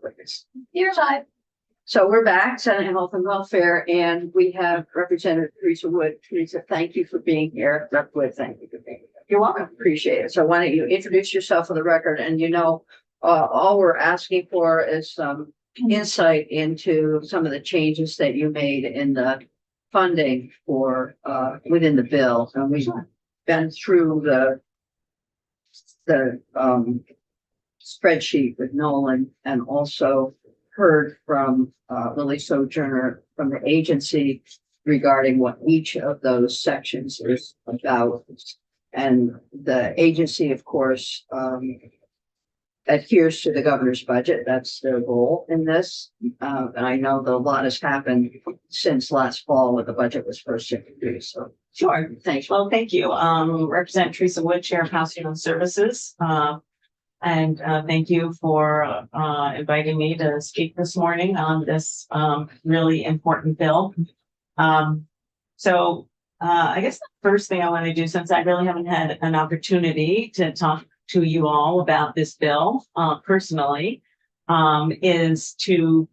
witness. Here's I. So we're back, Senate Health and Welfare, and we have Representative Teresa Wood. Teresa, thank you for being here. Rep. Wood, thank you for being here. You're welcome. Appreciate it. So why don't you introduce yourself for the record? And all we're asking for is some insight into some of the changes that you made in the funding for within the bill. And we've been through the spreadsheet with Nolan, and also heard from Lily Sojourner from the agency regarding what each of those sections is about. And the agency, of course, adheres to the governor's budget. That's their goal in this. And I know that a lot has happened since last fall when the budget was first introduced. So Sure. thanks. Well, thank you. Representative Teresa Wood, Chair of House Human Services. And thank you for inviting me to speak this morning on this really important bill. I guess the first thing I want to do, since I really haven't had an opportunity to talk to you all about this bill personally, is to,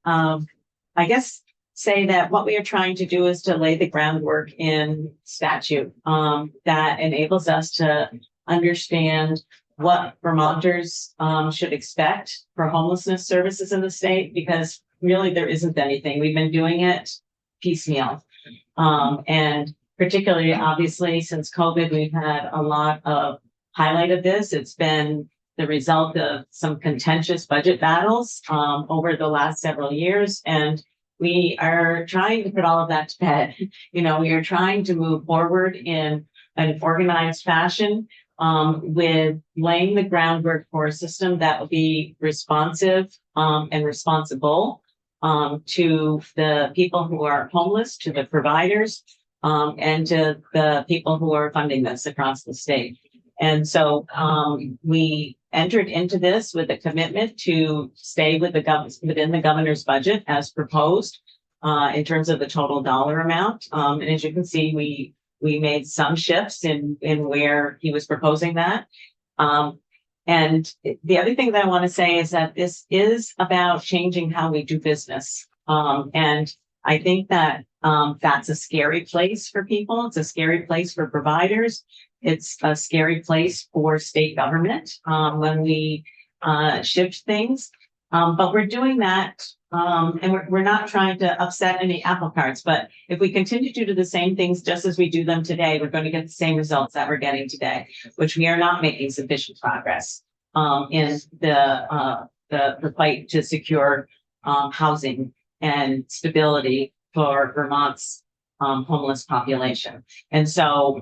I guess, say that what we are trying to do is to lay the groundwork in statute that enables us to understand what Vermonters should expect for homelessness services in the state, because really there isn't anything. We've been doing it piecemeal. And particularly, obviously, since COVID, we've had a lot of highlight of this. It's been the result of some contentious budget battles over the last several years. And we are trying to put all of that to bed. We are trying to move forward in an organized fashion with laying the groundwork for a system that will be responsive and responsible to the people who are homeless, to the providers, and to the people who are funding this across the state. And so we entered into this with a commitment to stay with within the governor's budget as proposed in terms of the total dollar amount. And as you can see, we made some shifts in where he was proposing that. And the other thing that I want to say is that this is about changing how we do business. And I think that that's a scary place for people. It's a scary place for providers. It's a scary place for state government when we shift things. But we're doing that, and we're not trying to upset any apple carts. But if we continue to do the same things just as we do them today, we're going to get the same results that we're getting today, which we are not making sufficient progress in the fight to secure housing and stability for Vermont's homeless population. And so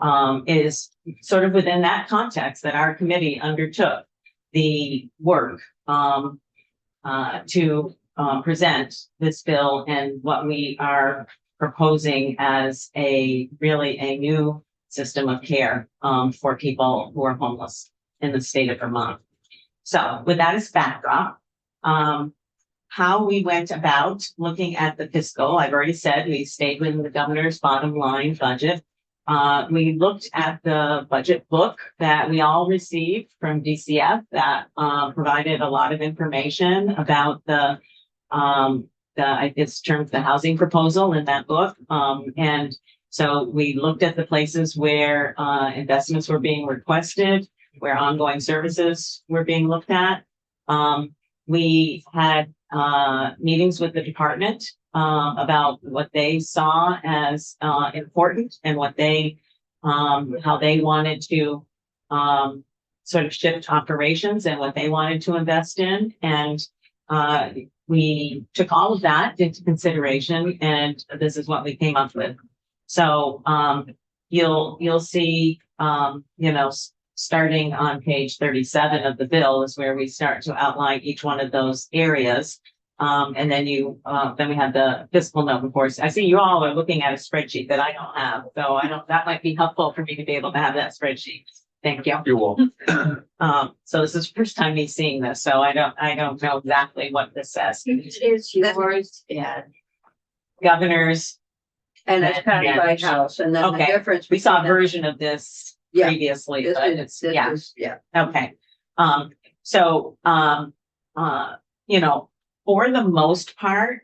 it is sort of within that context that our committee undertook the work to present this bill and what we are proposing as a new system of care for people who are homeless in the state of Vermont. So with that as backdrop, how we went about looking at the fiscal, I've already said we stayed within the governor's bottom line budget. We looked at the budget book that we all received from DCF that provided a lot of information about it's termed the housing proposal in that book. And so we looked at the places where investments were being requested, where ongoing services were being looked at. We had meetings with the department about what they saw as important and what how they wanted to sort of shift operations and what they wanted to invest in. And we took all of that into consideration, and this is what we came up with. So you'll see, starting on page 37 of the bill is where we start to outline each one of those areas. And then then we have the fiscal note, of course. I see you all are looking at a spreadsheet that I don't have, so that might be helpful for me to be able to have that spreadsheet. Thank you. You're welcome. So this is the first time me seeing this, so I don't know exactly what this says. It is yours, yeah. Governors. And it's kind of by house, and then the difference. We saw a version of this previously, but it's yeah. Okay. For the most part,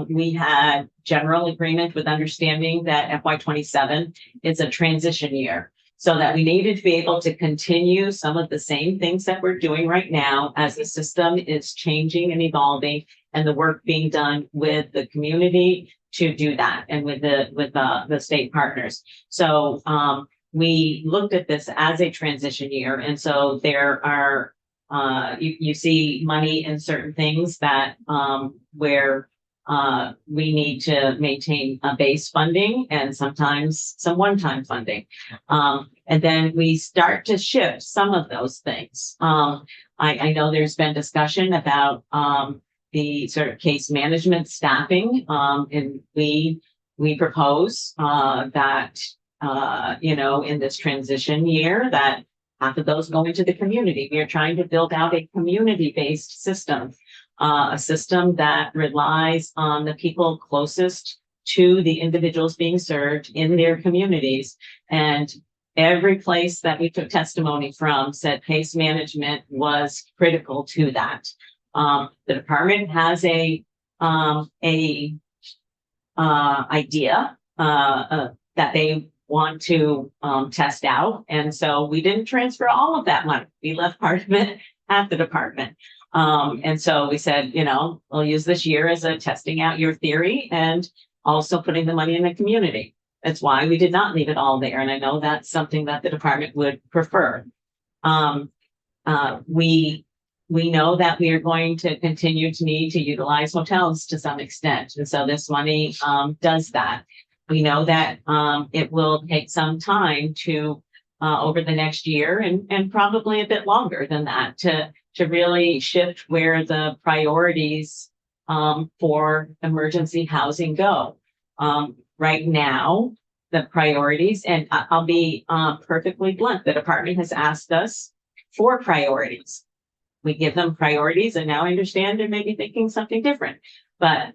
we had general agreement with understanding that FY 27 is a transition year. So that we needed to be able to continue some of the same things that we're doing right now as the system is changing and evolving, and the work being done with the community to do that, and with the state partners. So we looked at this as a transition year, and so there are you see money in certain things that where we need to maintain a base funding and sometimes some one-time funding. And then we start to shift some of those things. I know there's been discussion about the sort of case management staffing, and we propose that in this transition year that half of those go into the community. We are trying to build out a community-based system, a system that relies on the people closest to the individuals being served in their communities. And every place that we took testimony from said case management was critical to that. The department has a idea that they want to test out. And so we didn't transfer all of that money. We left part of it at the department. And so we said, we'll use this year as a testing out your theory and also putting the money in the community. That's why we did not leave it all there. And I know that's something that the department would prefer. We know that we are going to continue to need to utilize hotels to some extent. And so this money does that. We know that it will take some time to over the next year and probably a bit longer than that to really shift where the priorities for emergency housing go. Right now, the priorities, and I'll be perfectly blunt, the department has asked us for priorities. We give them priorities, and now I understand they may be thinking something different. But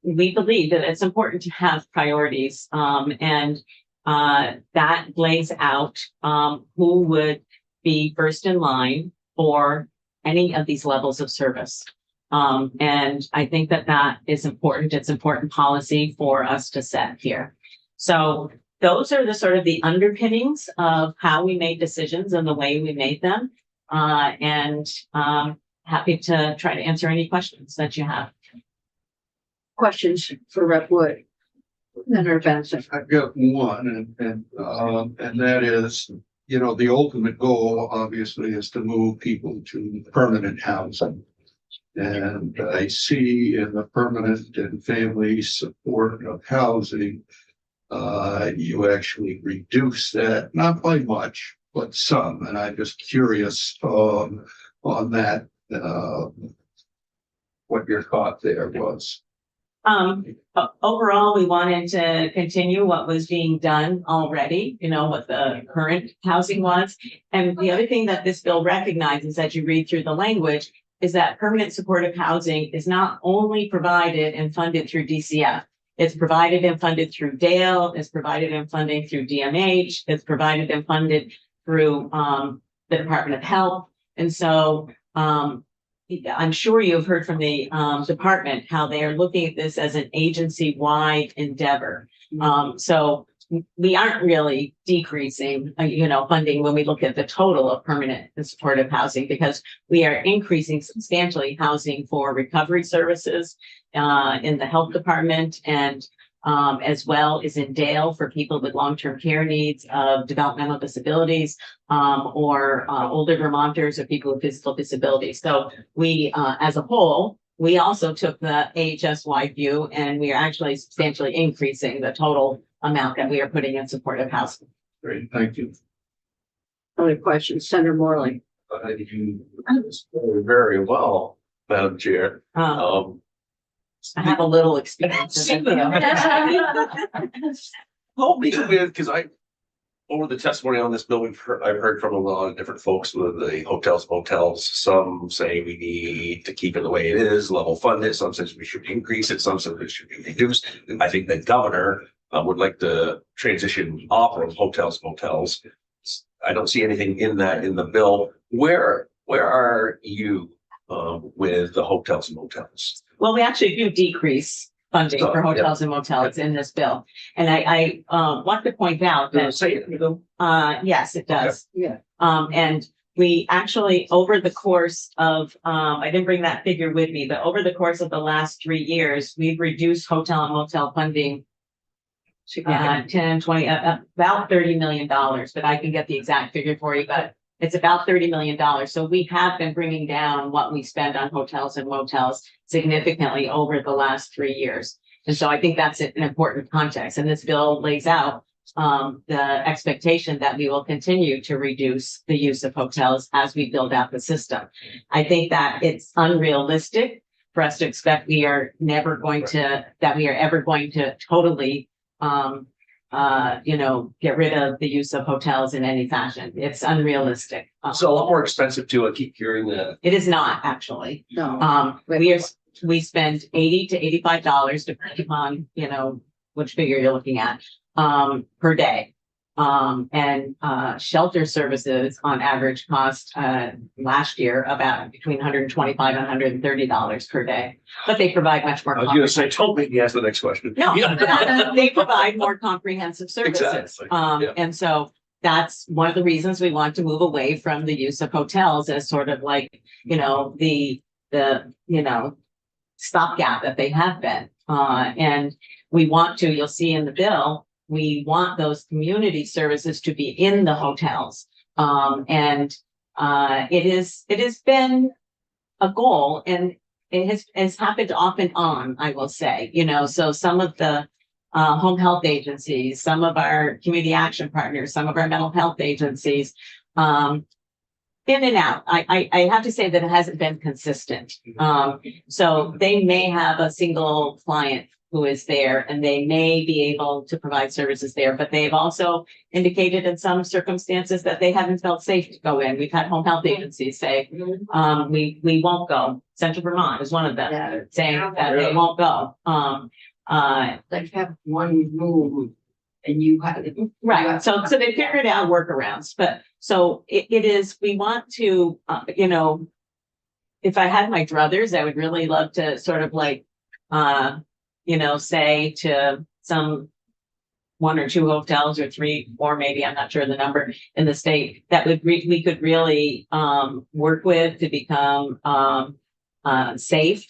we believe that it's important to have priorities, and that lays out who would be first in line for any of these levels of service. And I think that is important. It's important policy for us to set here. So those are the sort of the underpinnings of how we made decisions and the way we made them. And happy to try to answer any questions that you have. Questions for Rep. Wood? Senator Benson. I've got one, and that is, the ultimate goal obviously is to move people to permanent housing. And I see in the permanent and family support of housing, you actually reduce that, not by much, but some. And I'm just curious on that, what your thought there was. Overall, we wanted to continue what was being done already, what the current housing was. And the other thing that this bill recognizes as you read through the language is that permanent supportive housing is not only provided and funded through DCF. It's provided and funded through Dale, it's provided and funding through DMH, it's provided and funded through the Department of Health. And so I'm sure you've heard from the department how they are looking at this as an agency-wide endeavor. So we aren't really decreasing, funding when we look at the total of permanent and supportive housing, because we are increasing substantially housing for recovery services in the health department, and as well as in Dale for people with long-term care needs of developmental disabilities, or older Vermonters or people with physical disabilities. So we, as a whole, we also took the AHS-wide view, and we are actually substantially increasing the total amount that we are putting in supportive housing. Great, thank you. Other questions? Senator Morley. You very well, Madam Chair. I have a little experience. Hold me with, because over the testimony on this bill, I've heard from a lot of different folks with the hotels, motels. Some say we need to keep it the way it is, level fund it. Some says we should increase it. Some says it should be reduced. I think the governor would like to transition off of hotels, motels. I don't see anything in the bill. Where are you with the hotels and motels. Well, we actually do decrease funding for hotels and motels in this bill. And I want to point out that, Say it, you know, yes, it does. Yeah. And we actually, over the course of, I didn't bring that figure with me, but over the course of the last 3 years, we've reduced hotel and motel funding 10, 20, about $30 million, but I can get the exact figure for you, but it's about $30 million. So we have been bringing down what we spend on hotels and motels significantly over the last 3 years. And so I think that's an important context. And this bill lays out the expectation that we will continue to reduce the use of hotels as we build out the system. I think that it's unrealistic for us to expect we are ever going to totally get rid of the use of hotels in any fashion. It's unrealistic. it's a lot more expensive too. I keep hearing that. It is not actually. No. We spend $80 to $85, depending upon, which figure you're looking at, per day. And shelter services on average cost last year about between $125 and $130 per day. But they provide much more. I was gonna say, don't make me ask the next question. No, they provide more comprehensive services. Exactly, yeah. And so that's one of the reasons we want to move away from the use of hotels as sort of like, the stopgap that they have been. And we want to, you'll see in the bill, we want those community services to be in the hotels. It has been a goal, and it has happened off and on, I will say, so some of the home health agencies, some of our community action partners, some of our mental health agencies, in and out. I have to say that it hasn't been consistent. So they may have a single client who is there, and they may be able to provide services there, but they've also indicated in some circumstances that they haven't felt safe to go in. We've had home health agencies say, we won't go. Central Vermont is one of them, saying that they won't go. Like have one room and you have. Right, so they figured out workarounds, but so it is, we want to, if I had my druthers, I would really love to sort of like, say to some 1 or 2 hotels or 3, or maybe, I'm not sure the number in the state, that we could really work with to become safe,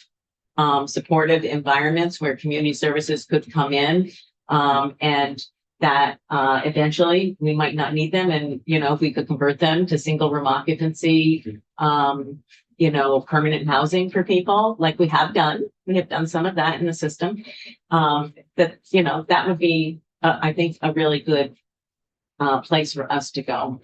supportive environments where community services could come in, and that eventually we might not need them. And, if we could convert them to single room occupancy, permanent housing for people like we have done. We have done some of that in the system. That would be, I think, a really good place for us to go.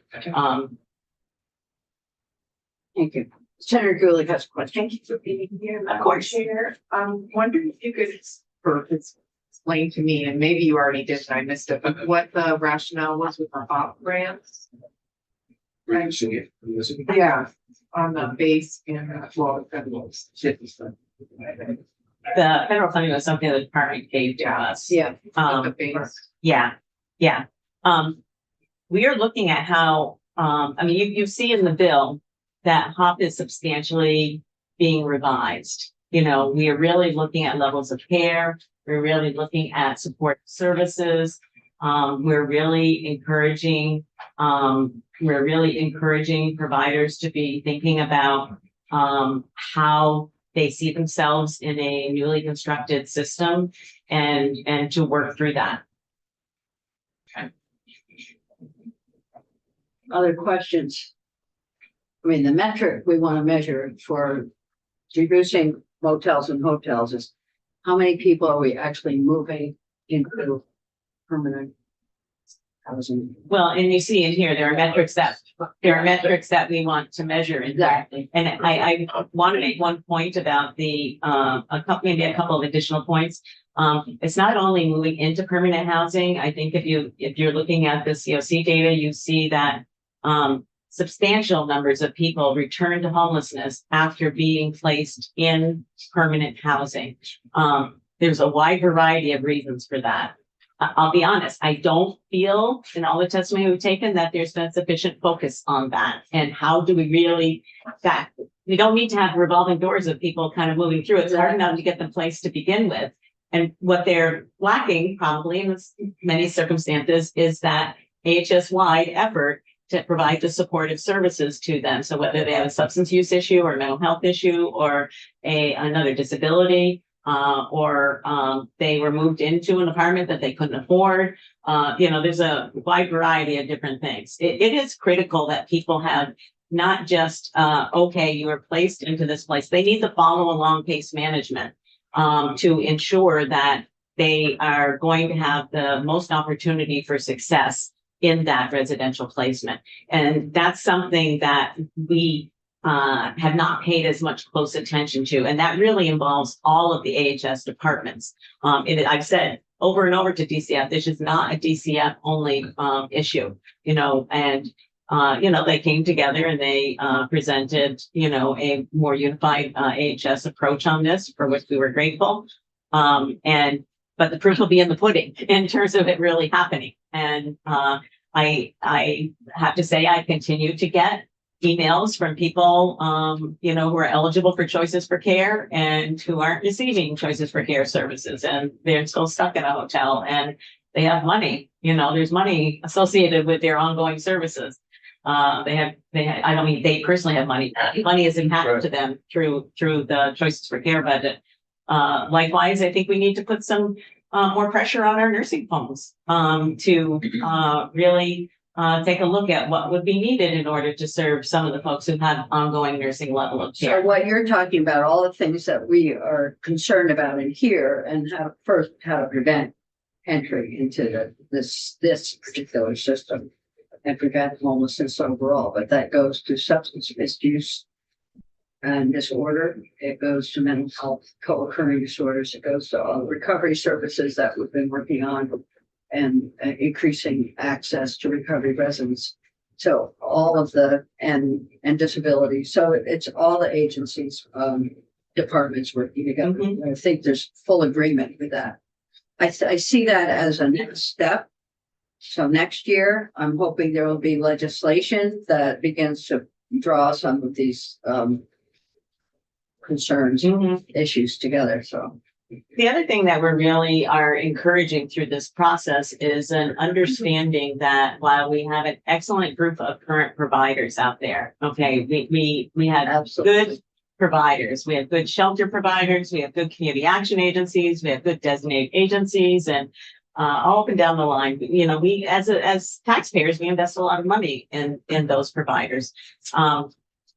Thank you. Senator Gulick has a question. Thank you for being here. Of course. Chair. Wondering if you could explain to me, and maybe you already did, and I missed it, but what the rationale was with the HOP grants? Reducing it. Yeah, on the base and federal. The federal funding was something the department gave to us. Yeah. On the base. Yeah. We are looking at how, you see in the bill that HOP is substantially being revised. We are really looking at levels of care. We're really looking at support services. We're really encouraging providers to be thinking about how they see themselves in a newly constructed system and to work through that. Other questions? The metric we want to measure for reducing motels and hotels is how many people are we actually moving into permanent housing? Well, and you see in here, there are metrics that we want to measure. Exactly. And I want to make one point about maybe a couple of additional points. It's not only moving into permanent housing. I think if you're looking at the COC data, you see that substantial numbers of people return to homelessness after being placed in permanent housing. There's a wide variety of reasons for that. I'll be honest, I don't feel in all the testimony we've taken that there's been sufficient focus on that. And how do we really, that you don't need to have revolving doors of people kind of moving through. It's hard enough to get them placed to begin with. And what they're lacking probably in many circumstances is that AHS-wide effort to provide the supportive services to them. So whether they have a substance use issue or mental health issue or another disability, or they were moved into an apartment that they couldn't afford. There's a wide variety of different things. It is critical that people have not just, okay, you were placed into this place. They need to follow along case management to ensure that they are going to have the most opportunity for success in that residential placement. And that's something that we have not paid as much close attention to. And that really involves all of the AHS departments. I've said over and over to DCF, this is not a DCF only issue, and they came together and they presented, a more unified AHS approach on this, for which we were grateful. But the proof will be in the pudding in terms of it really happening. And I have to say, I continue to get emails from people, who are eligible for Choices for Care and who aren't receiving Choices for Care services, and they're still stuck in a hotel and they have money, there's money associated with their ongoing services. I don't mean they personally have money. Money is impacted to them through the Choices for Care budget. Likewise, I think we need to put some more pressure on our nursing homes to really take a look at what would be needed in order to serve some of the folks who have ongoing nursing level of So care. what you're talking about, all the things that we are concerned about in here, and how to prevent entry into this particular system and prevent homelessness overall, but that goes to substance misuse and disorder. It goes to mental health, co-occurring disorders. It goes to all the recovery services that we've been working on and increasing access to recovery residents. So all of and disability. So it's all the agencies, departments working together. Mhm. I think there's full agreement with that. I see that as a next step. So next year, I'm hoping there will be legislation that begins to draw some of these concerns, Mhm. issues together. So The other thing that we really are encouraging through this process is an understanding that while we have an excellent group of current providers out there, okay, we have absolutely. good providers, we have good shelter providers, we have good community action agencies, we have good designated agencies, and all up and down the line, we as taxpayers, we invest a lot of money in those providers.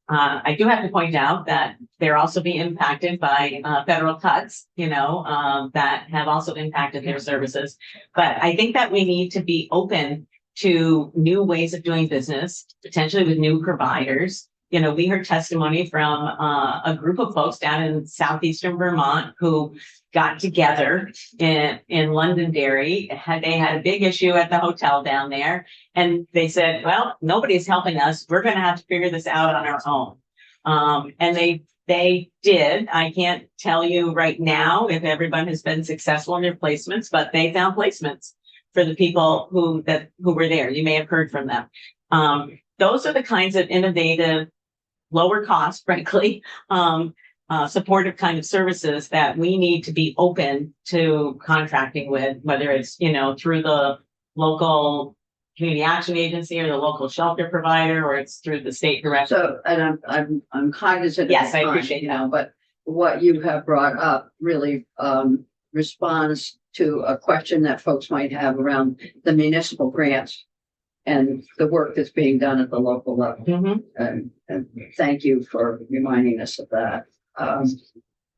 I do have to point out that they're also being impacted by federal cuts, that have also impacted their services. But I think that we need to be open to new ways of doing business, potentially with new providers. We heard testimony from a group of folks down in southeastern Vermont who got together in Londonderry. They had a big issue at the hotel down there. And they said, well, nobody's helping us. We're going to have to figure this out on our own. And they did. I can't tell you right now if everyone has been successful in their placements, but they found placements for the people who were there. You may have heard from them. Those are the kinds of innovative, lower cost, frankly, supportive kind of services that we need to be open to contracting with, whether it's, through the local community action agency or the local shelter provider, or it's through the state director. So, and I'm cognizant. Yes, of the I time, appreciate that. but what you have brought up really responds to a question that folks might have around the municipal grants and the work that's being done at the local level. Mhm. And thank you for reminding us of that.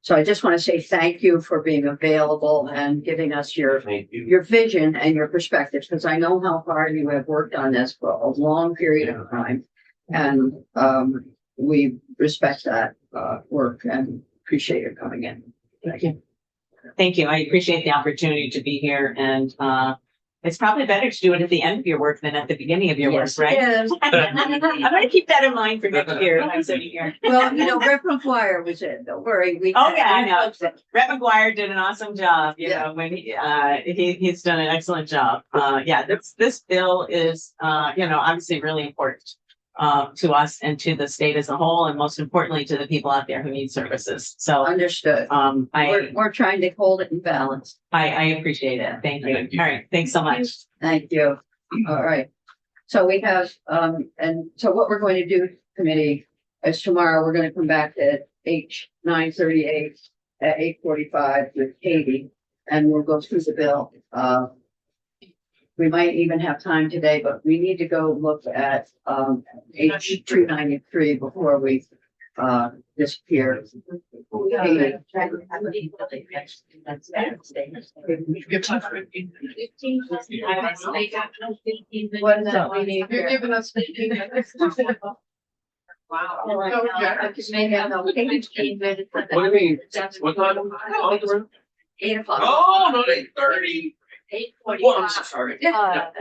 So I just want to say thank you for being available and giving us your vision and your perspectives, because I know how hard you have worked on this for a long period of time. And we respect that work and appreciate your coming in. Thank you. Thank you. I appreciate the opportunity to be here, and it's probably better to do it at the end of your work than at the beginning of your Yes, work, right? it is. I'm going to keep that in mind for next year when I'm sitting here. Well, Rep McGuire was it. Don't worry. Oh, yeah, I know. Brett McGuire did an awesome job, when he's done an excellent job. This bill is, obviously really important. to us and to the state as a whole, and most importantly, to the people out there who need services. So, Understood. We're trying to hold it in balance. I appreciate it. Thank you. Thank you. All right. Thanks so much. Thank you. All right. So we have, and so what we're going to do, committee, is tomorrow, we're gonna come back at H9:38 at 8:45 with Katie, and we'll go through the bill. We might even have time today, but we need to go look at, H293 before we, disappear. Katie. What is that we need You're here? giving us 15 minutes. Wow. I just may have no 15 minutes. What do you mean? What time? 8 o'clock. Oh, no, 8:30. 8:45. Well, I'm so sorry. Oh.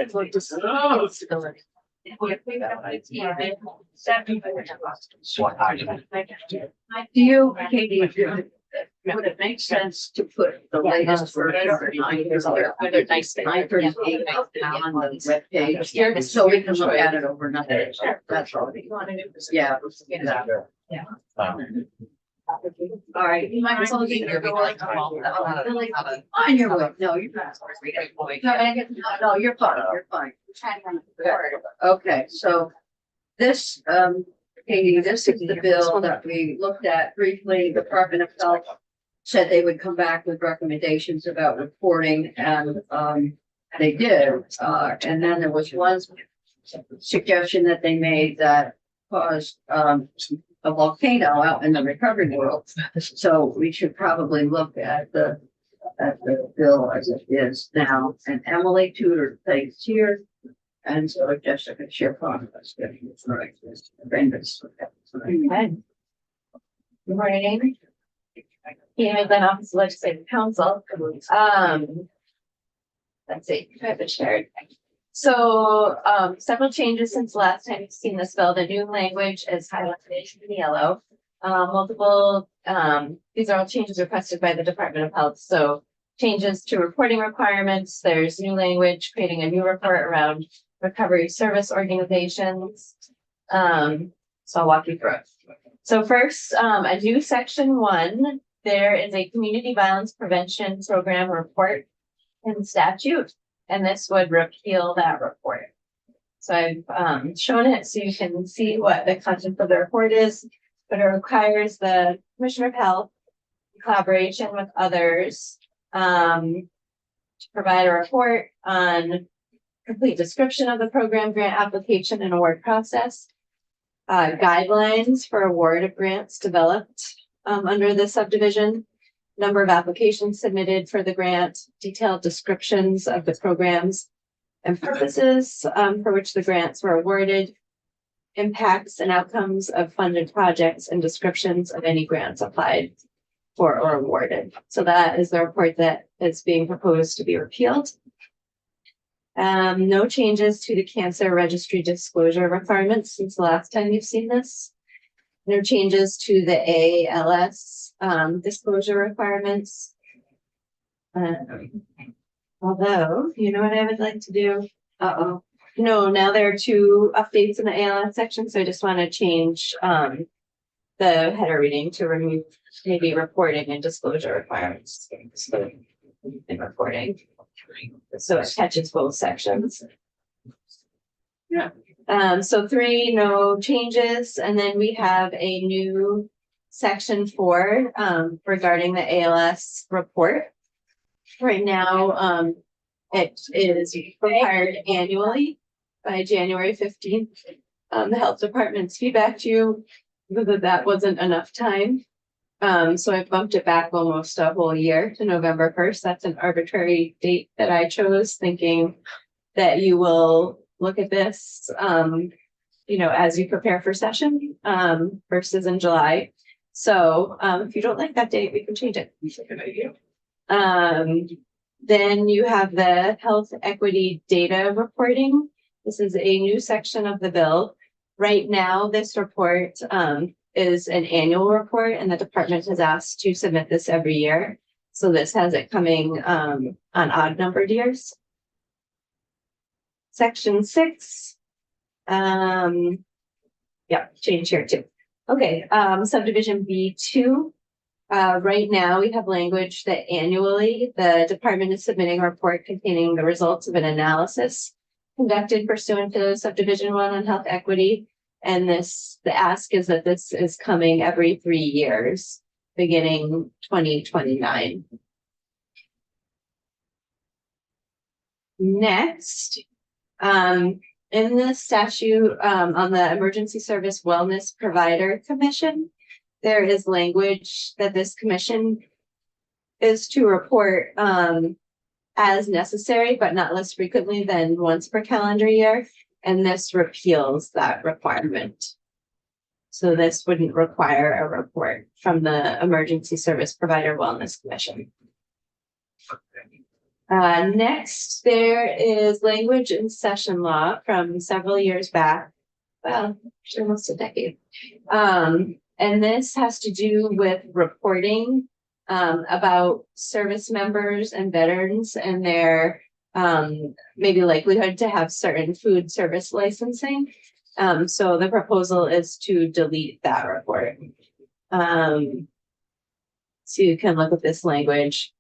Do you, Katie, would it make sense to put the latest version of 9:38 on the webpage? So we can look at it overnight. That's all. Yeah. Yeah. All right. You might as well get your going. On your way. No, you're not. No, you're fine. You're fine. Okay, so this, Katie, this is the bill that we looked at briefly. The Department of Health said they would come back with recommendations about reporting, and they did. And then there was one suggestion that they made that caused a volcano out in the recovery world. So we should probably look at the bill as it is now. And Emily Tudor plays here. And so Jessica Schiffon was getting this right. Brenda's. Good morning, Amy. Yeah, then Office of Legislative Council. Let's see, I have it shared. So, several changes since last time you've seen this bill. The new language is highlighted in yellow. These are all changes requested by the Department of Health. So changes to reporting requirements. There's new language, creating a new report around recovery service organizations. So I'll walk you through it. So first, a new section 1, there is a community violence prevention program report in statute, and this would repeal that report. So I've shown it so you can see what the content of the report is, but it requires the Commissioner of Health in collaboration with others to provide a report on complete description of the program, grant application and award process, guidelines for award of grants developed under the subdivision, number of applications submitted for the grant, detailed descriptions of the programs and purposes for which the grants were awarded, impacts and outcomes of funded projects, and descriptions of any grants applied for or awarded. So that is the report that is being proposed to be repealed. No changes to the cancer registry disclosure requirements since the last time you've seen this. No changes to the ALS disclosure requirements. Although, you know what I would like to do? No, now there are 2 updates in the ALS section, so I just want to change the header reading to remove maybe reporting and disclosure requirements. So, in reporting. So it catches both sections. Yeah. So 3, no changes, and then we have a new section 4 regarding the ALS report. Right now, it is required annually by January 15th. The health department's feedback to you that wasn't enough time. So I bumped it back almost a whole year to November 1st. That's an arbitrary date that I chose, thinking that you will look at this, as you prepare for session, versus in July. So, if you don't like that date, we can change it. Then you have the health equity data reporting. This is a new section of the bill. Right now, this report, is an annual report, and the department has asked to submit this every year. So this has it coming on odd numbered years. Section 6. Yep, change here too. Okay, subdivision B2. Right now, we have language that annually the department is submitting a report containing the results of an analysis conducted pursuant to subdivision 1 on health equity. And the ask is that this is coming every 3 years, beginning 2029. Next, in the statute, on the Emergency Service Wellness Provider Commission, there is language that this commission is to report, as necessary, but not less frequently than once per calendar year. And this repeals that requirement. So this wouldn't require a report from the Emergency Service Provider Wellness Commission. Next, there is language in session law from several years back. Well, almost a decade. And this has to do with reporting about service members and veterans and their maybe likelihood to have certain food service licensing. So the proposal is to delete that report. So you can look at this language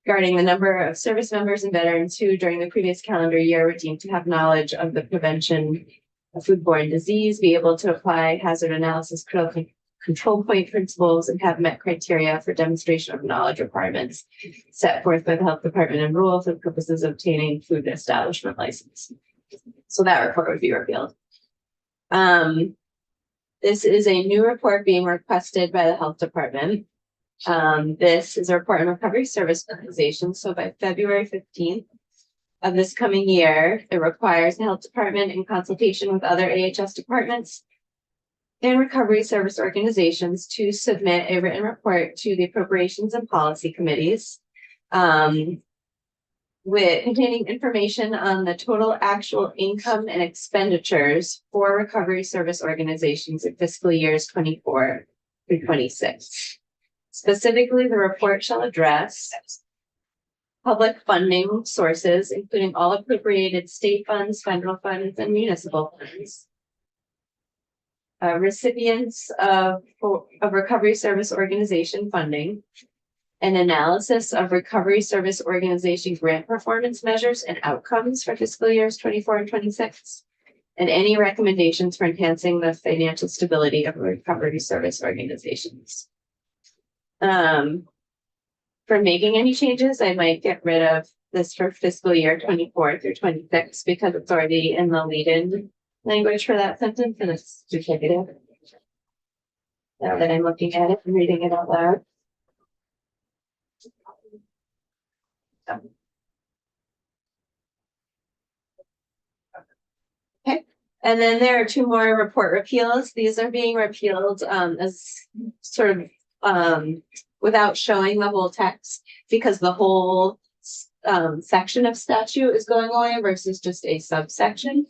regarding the number of service members and veterans who during the previous calendar year were deemed to have knowledge of the prevention of foodborne disease, be able to apply hazard analysis control point principles, and have met criteria for demonstration of knowledge requirements set forth by the health department and rule for the purposes of obtaining food establishment license. So that report would be repealed. This is a new report being requested by the health department. This is a report on recovery service organization. So by February 15th of this coming year, it requires the health department in consultation with other AHS departments and recovery service organizations to submit a written report to the appropriations and policy committees with containing information on the total actual income and expenditures for recovery service organizations in fiscal years 24 through 26. Specifically, the report shall address public funding sources, including all appropriated state funds, federal funds, and municipal funds. Recipients of recovery service organization funding, an analysis of recovery service organization grant performance measures and outcomes for fiscal years 24 and 26, and any recommendations for enhancing the financial stability of recovery service organizations. For making any changes, I might get rid of this for fiscal year 24 through 26 because it's already in the lead-in language for that sentence and it's duplicative. Now that I'm looking at it and reading it out loud. Okay, and then there are 2 more report repeals. These are being repealed as sort of without showing the whole text because the whole section of statute is going away versus just a subsection.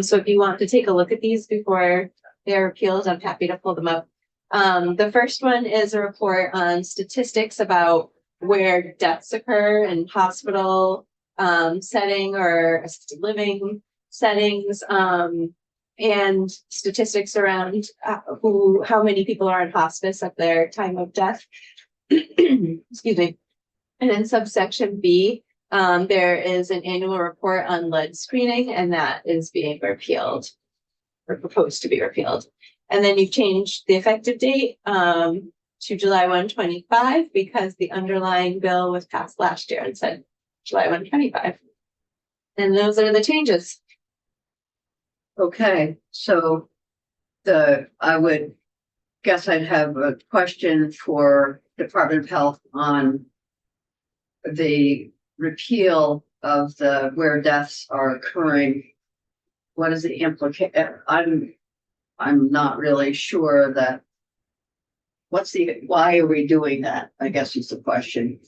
So if you want to take a look at these before they're repealed, I'm happy to pull them up. The first one is a report on statistics about where deaths occur in hospital setting or assisted living settings, and statistics around how many people are in hospice at their time of death. Excuse me. And in subsection B, there is an annual report on lead screening, and that is being repealed or proposed to be repealed. And then you've changed the effective date to July 1, 2025 because the underlying bill was passed last year and said July 1, 2025. And those are the changes. Okay, so I would guess I'd have a question for Department of Health on the repeal of the where deaths are occurring. What is the implication? I'm not really sure that. Why are we doing that? I guess is the question.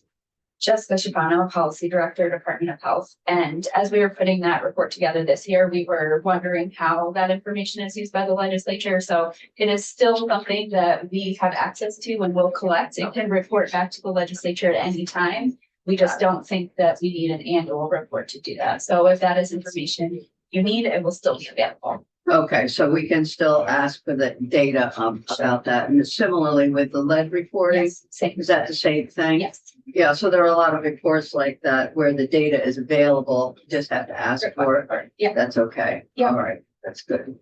Jessica Shabano, Policy Director, Department of Health. And as we were putting that report together this year, we were wondering how that information is used by the legislature. So it is still something that we have access to and will collect and can report back to the legislature at any time. We just don't think that we need an annual report to do that. So if that is information you need, it will still be available. Okay, so we can still ask for the data about that. And similarly with the lead reporting, Yes, same. is that the same thing? Yes. Yeah, so there are a lot of reports like that where the data is available, you just have to ask for it. Yeah. That's okay. Yeah. All right, that's good.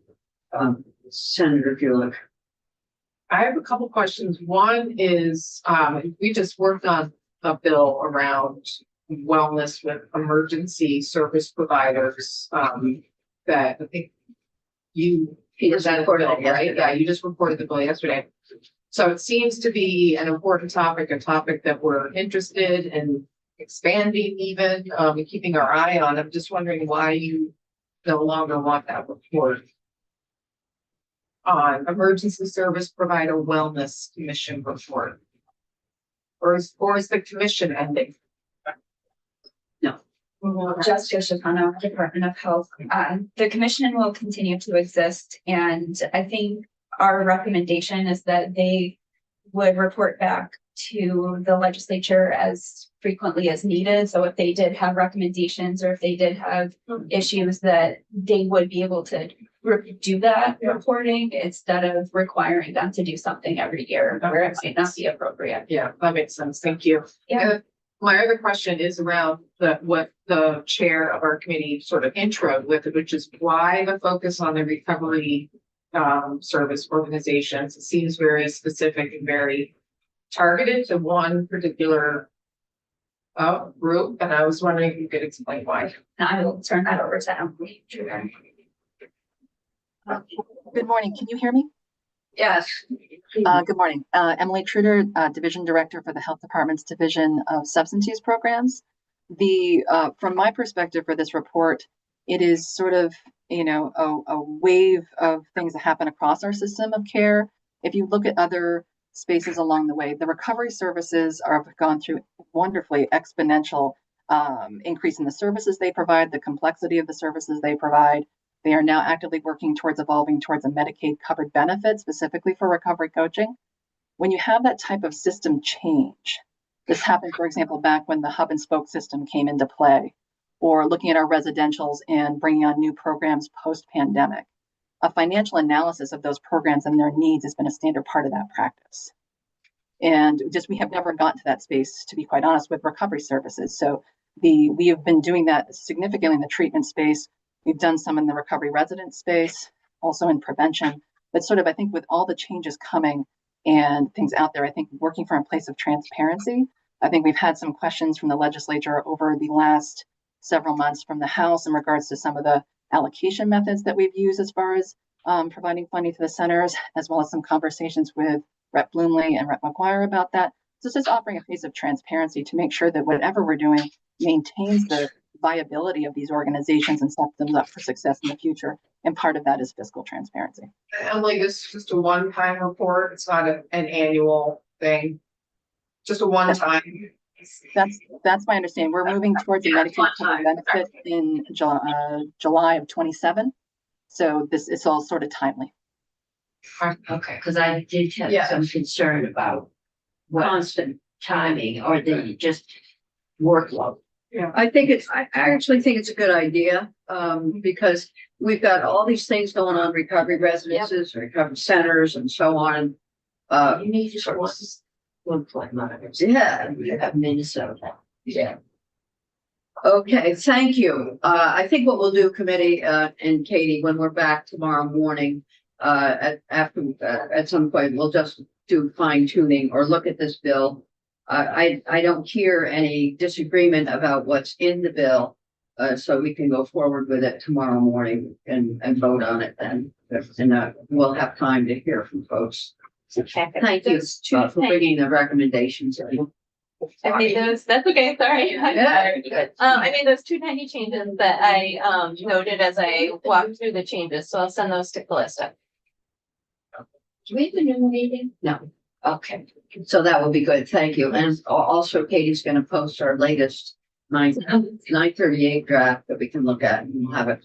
Senator Bueller. I have a couple questions. One is, we just worked on a bill around wellness with emergency service providers, that I think you He just presented the reported bill, it right? yesterday. Yeah, you just reported the bill yesterday. So it seems to be an important topic, a topic that we're interested in expanding even, and keeping our eye on. I'm just wondering why you no longer want that report on emergency service provider wellness commission report. Or is the commission ending? Jessica Shafano, Department of Health. The commission will continue to exist, and I think our recommendation is that they would report back to the legislature as frequently as needed. So if they did have recommendations or if they did have issues, that they would be able to do that reporting instead of requiring them to do something every year where it might not be appropriate. Yeah, that makes sense. Thank you. Yeah. My other question is around what the chair of our committee sort of intro with, which is why the focus on the recovery service organizations. It seems very specific and very targeted to one particular group, and I was wondering if you could explain why. And I will turn that over to Emily. Good morning. Can you hear me? Yes. Good morning. Emily Truder, Division Director for the Health Department's Division of Substance Use Programs. From my perspective for this report, it is sort of, a wave of things that happen across our system of care. If you look at other spaces along the way, the recovery services have gone through wonderfully exponential increase in the services they provide, the complexity of the services they provide. They are now actively working towards evolving towards a Medicaid covered benefit specifically for recovery coaching. When you have that type of system change, this happened, for example, back when the hub and spoke system came into play, or looking at our residentials and bringing on new programs post-pandemic. A financial analysis of those programs and their needs has been a standard part of that practice. And we have never gotten to that space, to be quite honest, with recovery services. So we have been doing that significantly in the treatment space. We've done some in the recovery resident space, also in prevention, but sort of, I think with all the changes coming and things out there, I think working from a place of transparency, I think we've had some questions from the legislature over the last several months from the House in regards to some of the allocation methods that we've used as far as providing funding to the centers, as well as some conversations with Rep. Bloomley and Rep. McGuire about that. So it's just offering a piece of transparency to make sure that whatever we're doing maintains the viability of these organizations and sets them up for success in the future. And part of that is fiscal transparency. Emily, this is just a one-time report. It's not an annual thing. Just a one-time. That's my understanding. We're moving towards a Medicaid covered benefit in July of 27. So it's all sort of timely. Okay, because I did have some concern about Constant. timing or the just workload. I actually think it's a good idea, because we've got all these things going on, recovery residences, recovery centers and so on. You need just one point, Yeah. you have Minnesota. Yeah. Okay, thank you. I think what we'll do, committee, and Katie, when we're back tomorrow morning, at some point, we'll just do fine tuning or look at this bill. I don't hear any disagreement about what's in the bill, so we can go forward with it tomorrow morning and vote on it then. And we'll have time to hear from folks. Thank you for bringing the recommendations. I made those, that's okay, sorry. Yeah. I made those 2 tiny changes that I noted as I walked through the changes, so I'll send those to Callista. Do we have a new meeting? No. Okay. So that will be good. Thank you. And also Katie's going to post our latest 938 draft that we can look at and have it.